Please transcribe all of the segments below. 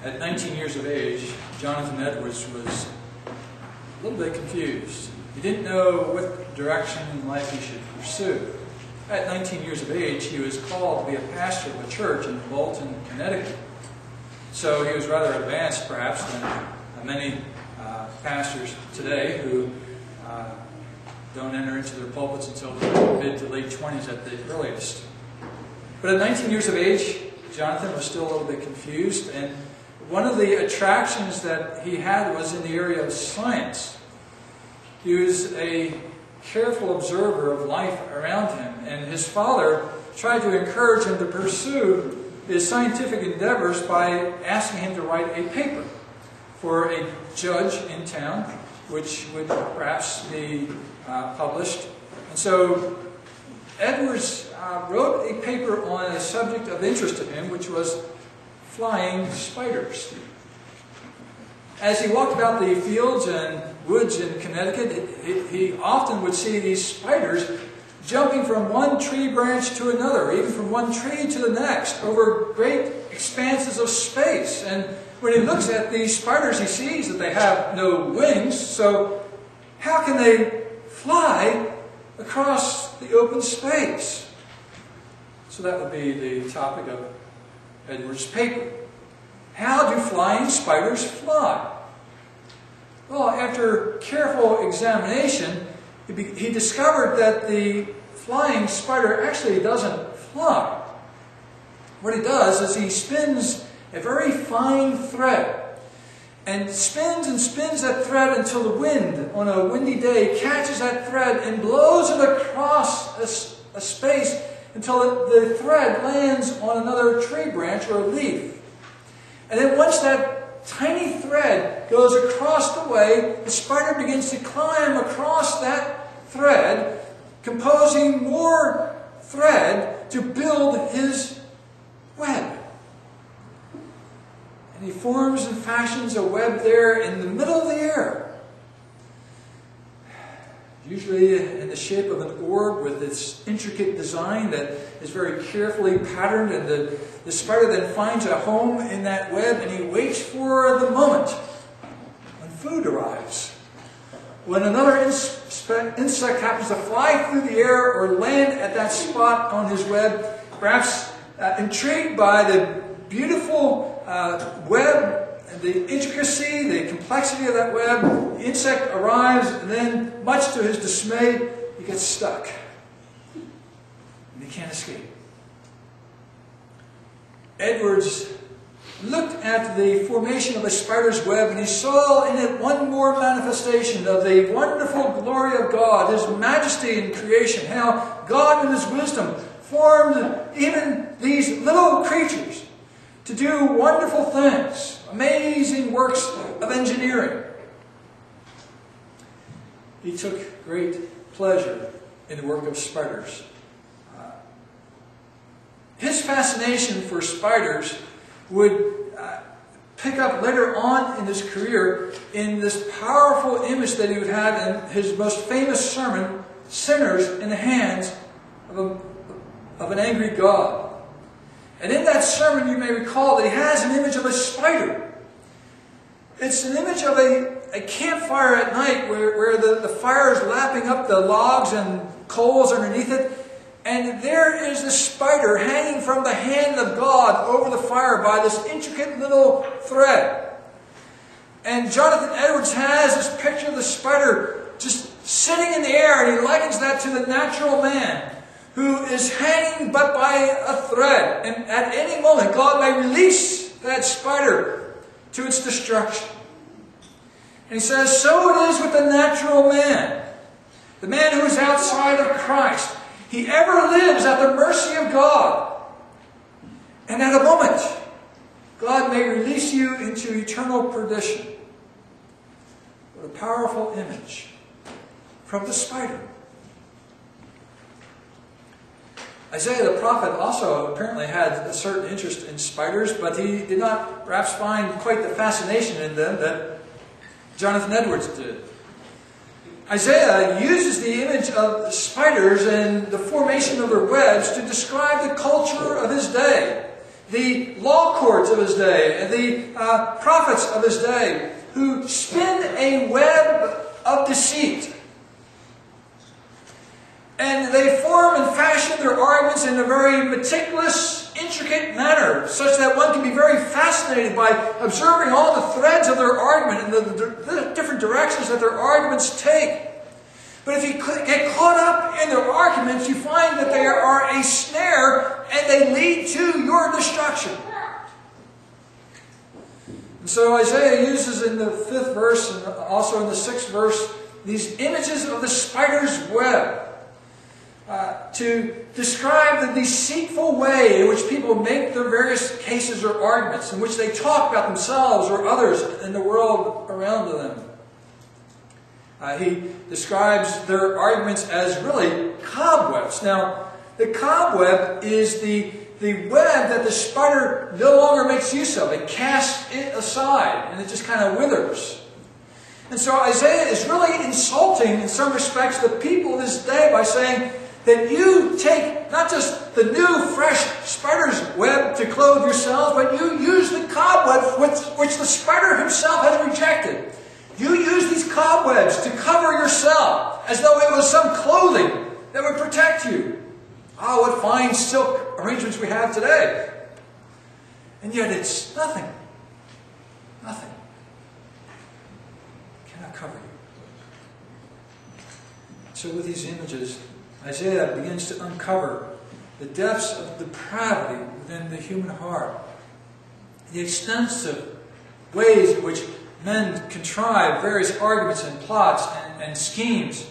At 19 years of age, Jonathan Edwards was a little bit confused. He didn't know what direction in life he should pursue. At 19 years of age, he was called to be a pastor of a church in Bolton, Connecticut. So he was rather advanced, perhaps, than many pastors today who don't enter into their pulpits until their mid to late 20s at the earliest. But at 19 years of age, Jonathan was still a little bit confused, and one of the attractions that he had was in the area of science. He was a careful observer of life around him, and his father tried to encourage him to pursue his scientific endeavors by asking him to write a paper for a judge in town, which would perhaps be published. And so Edwards wrote a paper on a subject of interest to him, which was flying spiders. As he walked about the fields and woods in Connecticut, he often would see these spiders jumping from one tree branch to another, even from one tree to the next, over great expanses of space. And when he looks at these spiders, he sees that they have no wings, so how can they fly across the open space? So that would be the topic of Edwards' paper. How do flying spiders fly? Well, after careful examination, he discovered that the flying spider actually doesn't fly. What he does is he spins a very fine thread, and spins that thread until the wind, on a windy day, catches that thread and blows it across a space until the thread lands on another tree branch or a leaf. And then once that tiny thread goes across the way, the spider begins to climb across that thread, composing more thread to build his web. And he forms and fashions a web there in the middle of the air, usually in the shape of an orb with its intricate design that is very carefully patterned, and the spider then finds a home in that web, and he waits for the moment when food arrives. When another insect happens to fly through the air or land at that spot on his web, perhaps intrigued by the beautiful web, the intricacy, the complexity of that web, the insect arrives, and then, much to his dismay, he gets stuck. And he can't escape. Edwards looked at the formation of a spider's web, and he saw in it one more manifestation of the wonderful glory of God, His majesty in creation, how God in His wisdom formed even these little creatures to do wonderful things, amazing works of engineering. He took great pleasure in the work of spiders. His fascination for spiders would pick up later on in his career in this powerful image that he would have in his most famous sermon, Sinners in the Hands of an Angry God. And in that sermon, you may recall that he has an image of a spider. It's an image of a campfire at night where the fire is lapping up the logs and coals underneath it. And there is the spider hanging from the hand of God over the fire by this intricate little thread. And Jonathan Edwards has this picture of the spider just sitting in the air, and he likens that to the natural man who is hanging but by a thread. And at any moment, God may release that spider to its destruction. And he says, so it is with the natural man, the man who is outside of Christ. He ever lives at the mercy of God. And at a moment, God may release you into eternal perdition. What a powerful image from the spider. Isaiah the prophet also apparently had a certain interest in spiders, but he did not perhaps find quite the fascination in them that Jonathan Edwards did. Isaiah uses the image of spiders and the formation of their webs to describe the culture of his day. the law courts of his day, and the prophets of his day, who spin a web of deceit. And they form and fashion their arguments in a very meticulous, intricate manner, such that one can be very fascinated by observing all the threads of their argument and the different directions that their arguments take. But if you get caught up in their arguments, you find that they are a snare and they lead to your destruction. And so Isaiah uses in the 5th verse and also in the 6th verse these images of the spider's web to describe the deceitful way in which people make their various cases or arguments, in which they talk about themselves or others in the world around them. He describes their arguments as really cobwebs. Now, the cobweb is the web that the spider no longer makes use of. It casts it aside, and it just kind of withers. And so Isaiah is really insulting, in some respects, the people of this day by saying that you take not just the new, fresh spider's web to clothe yourselves, but you use the cobweb which the spider himself has rejected. You use these cobwebs to cover yourself as though it was some clothing that would protect you. Oh, what fine silk arrangements we have today. And yet it's nothing. Nothing. It cannot cover you. So with these images, Isaiah begins to uncover the depths of depravity within the human heart. The extensive ways in which men contrive various arguments and plots and schemes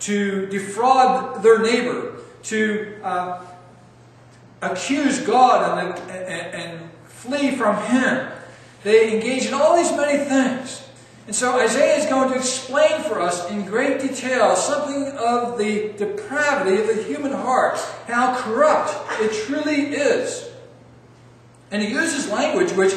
to defraud their neighbor, to accuse God and flee from Him. They engage in all these many things. And so Isaiah is going to explain for us in great detail something of the depravity of the human heart, how corrupt it truly is. And he uses language which,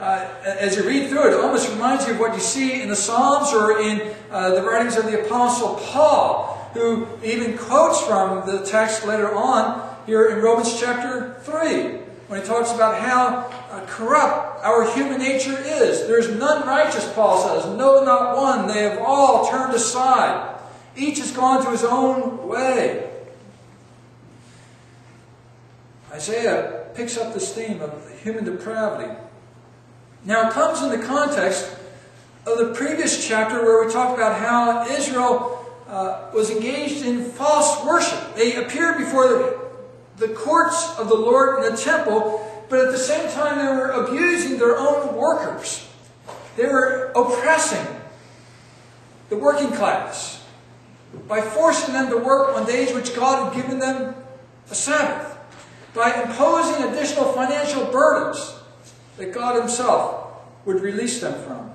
as you read through it, almost reminds you of what you see in the Psalms or in the writings of the Apostle Paul, who even quotes from the text later on here in Romans chapter 3, when he talks about how corrupt our human nature is. There's none righteous, Paul says, no, not one. They have all turned aside. Each has gone to his own way. Isaiah picks up this theme of human depravity. Now it comes in the context of the previous chapter where we talked about how Israel was engaged in false worship. They appeared before the courts of the Lord in the temple, but at the same time they were abusing their own workers. They were oppressing the working class by forcing them to work on days which God had given them a Sabbath, by imposing additional financial burdens that God Himself would release them from.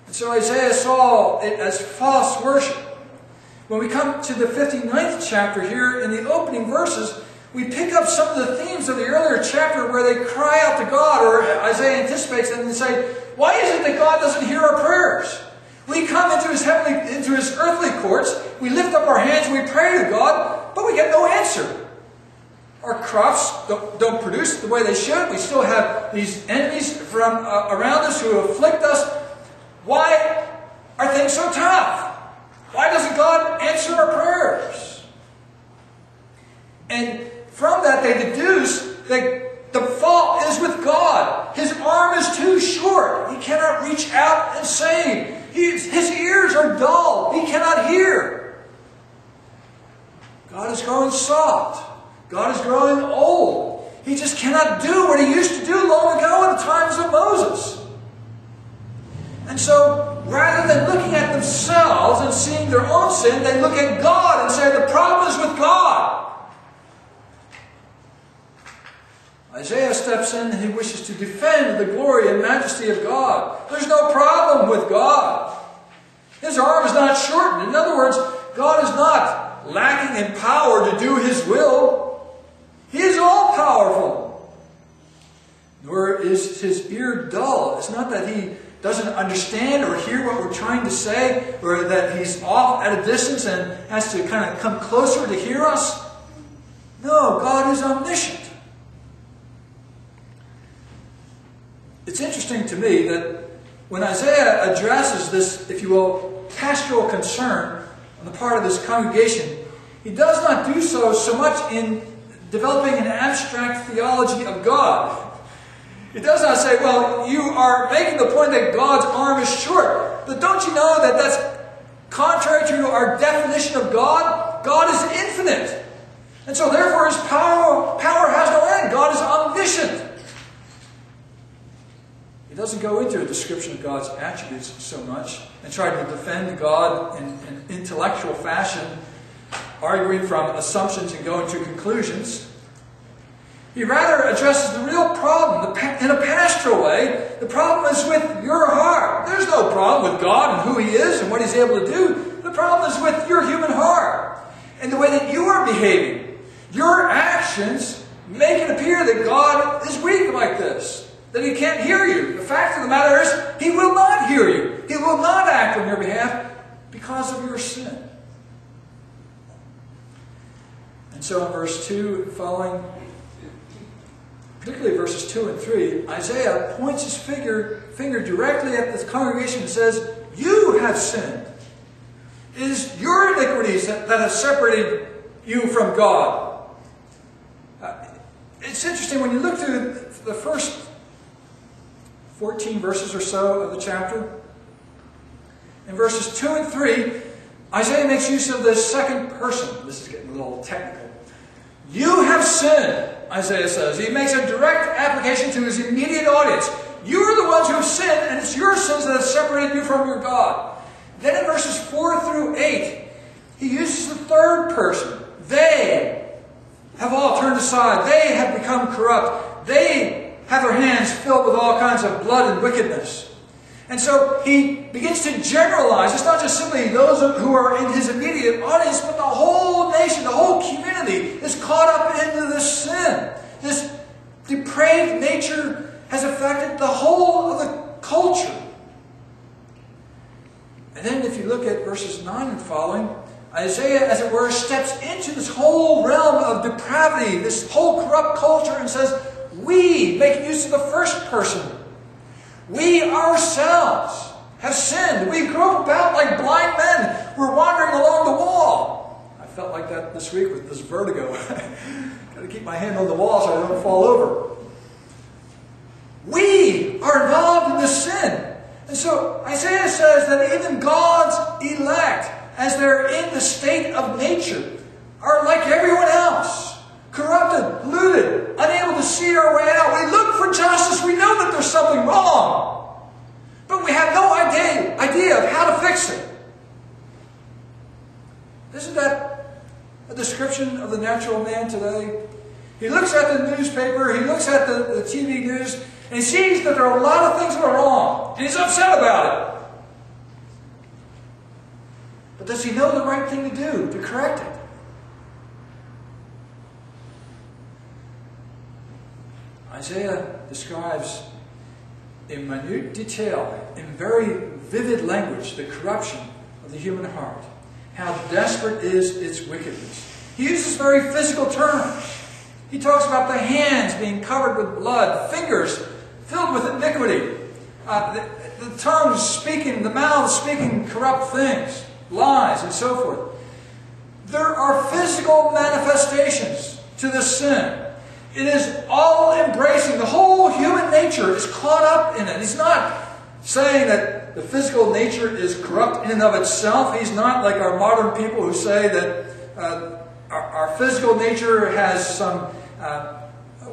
And so Isaiah saw it as false worship. When we come to the 59th chapter here, in the opening verses, we pick up some of the themes of the earlier chapter where they cry out to God, or Isaiah anticipates them and say, why is it that God doesn't hear our prayers? We come into His earthly courts, we lift up our hands, we pray to God, but we get no answer. Our crops don't produce the way they should. We still have these enemies from around us who afflict us. Why are things so tough? Why doesn't God answer our prayers? And from that they deduce that the fault is with God. His arm is too short. He cannot reach out and save. His ears are dull. He cannot hear. God is growing soft. God is growing old. He just cannot do what He used to do long ago in the times of Moses. And so, rather than looking at themselves and seeing their own sin, they look at God and say, the problem is with God. Isaiah steps in and he wishes to defend the glory and majesty of God. There's no problem with God. His arm is not shortened. In other words, God is not lacking in power to do His will. He is all-powerful. Nor is His ear dull. It's not that He doesn't understand or hear what we're trying to say, or that He's off at a distance and has to kind of come closer to hear us. No, God is omniscient. it's interesting to me that when Isaiah addresses this, if you will, pastoral concern on the part of this congregation, he does not do so much in developing an abstract theology of God. He does not say, well, you are making the point that God's arm is short. But don't you know that that's contrary to our definition of God? God is infinite. And so therefore his power has no end. God is omniscient. He doesn't go into a description of God's attributes so much and try to defend God in an intellectual fashion, arguing from assumptions and going to conclusions. He rather addresses the real problem in a pastoral way. The problem is with your heart. There's no problem with God and who He is and what He's able to do. The problem is with your human heart and the way that you are behaving. Your actions make it appear that God is weak like this, that He can't hear you. The fact of the matter is, He will not hear you. He will not act on your behalf because of your sin. And so in verse 2 and following, particularly verses 2 and 3, Isaiah points his finger directly at the congregation and says, you have sinned. It is your iniquities that have separated you from God. It's interesting when you look through the first 14 verses or so of the chapter. In verses 2 and 3, Isaiah makes use of the second person. This is getting a little technical. You have sinned, Isaiah says. He makes a direct application to his immediate audience. You are the ones who have sinned, and it's your sins that have separated you from your God. Then in verses 4 through 8, he uses the third person. They have all turned aside. They have become corrupt. They have their hands filled with all kinds of blood and wickedness. And so he begins to generalize. It's not just simply those who are in his immediate audience, but the whole nation, the whole community is caught up into this sin. This depraved nature has affected the whole of the culture. And then if you look at verses 9 and following, Isaiah, as it were, steps into this whole realm of depravity, this whole corrupt culture, and says, we, making use of the first person, we ourselves have sinned. We grope about like blind men. We're wandering along the wall. I felt like that this week with this vertigo. Got to keep my hand on the wall so I don't fall over. We are involved in this sin. And so Isaiah says that even God's elect, as they're in the state of nature, are like everyone else. Corrupted, polluted, unable to see our way out. We look for justice. We know that there's something wrong. But we have no idea of how to fix it. Isn't that a description of the natural man today? He looks at the newspaper, he looks at the TV news, and he sees that there are a lot of things that are wrong. And he's upset about it. But does he know the right thing to do to correct it? Isaiah describes in minute detail, in very vivid language, the corruption of the human heart. How desperate is its wickedness. He uses very physical terms. He talks about the hands being covered with blood, fingers filled with iniquity, the tongues speaking, the mouths speaking corrupt things, lies, and so forth. There are physical manifestations to this sin. It is all-embracing. The whole human nature is caught up in it. He's not saying that the physical nature is corrupt in and of itself. He's not like our modern people who say that our physical nature has some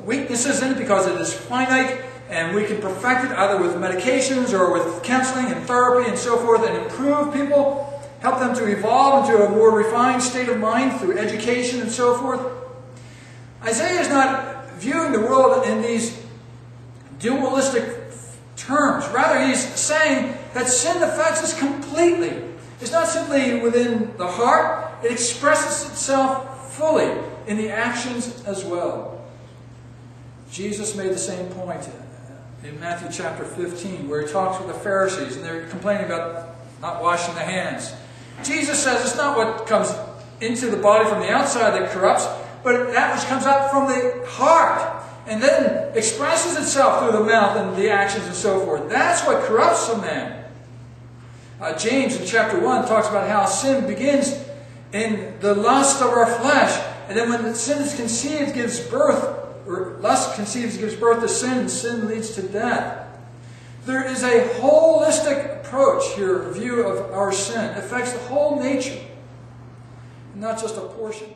weaknesses in it because it is finite and we can perfect it either with medications or with counseling and therapy and so forth and improve people, help them to evolve into a more refined state of mind through education and so forth. Isaiah is not viewing the world in these dualistic terms. Rather, he's saying that sin affects us completely. It's not simply within the heart. It expresses itself fully in the actions as well. Jesus made the same point in Matthew chapter 15, where he talks with the Pharisees, and they're complaining about not washing the hands. Jesus says it's not what comes into the body from the outside that corrupts, but that which comes out from the heart. and then expresses itself through the mouth and the actions and so forth. That's what corrupts a man. James in chapter 1 talks about how sin begins in the lust of our flesh, and then when the sin is conceived, gives birth, or lust conceives, gives birth to sin, and sin leads to death. There is a holistic approach here, a view of our sin. It affects the whole nature, not just a portion.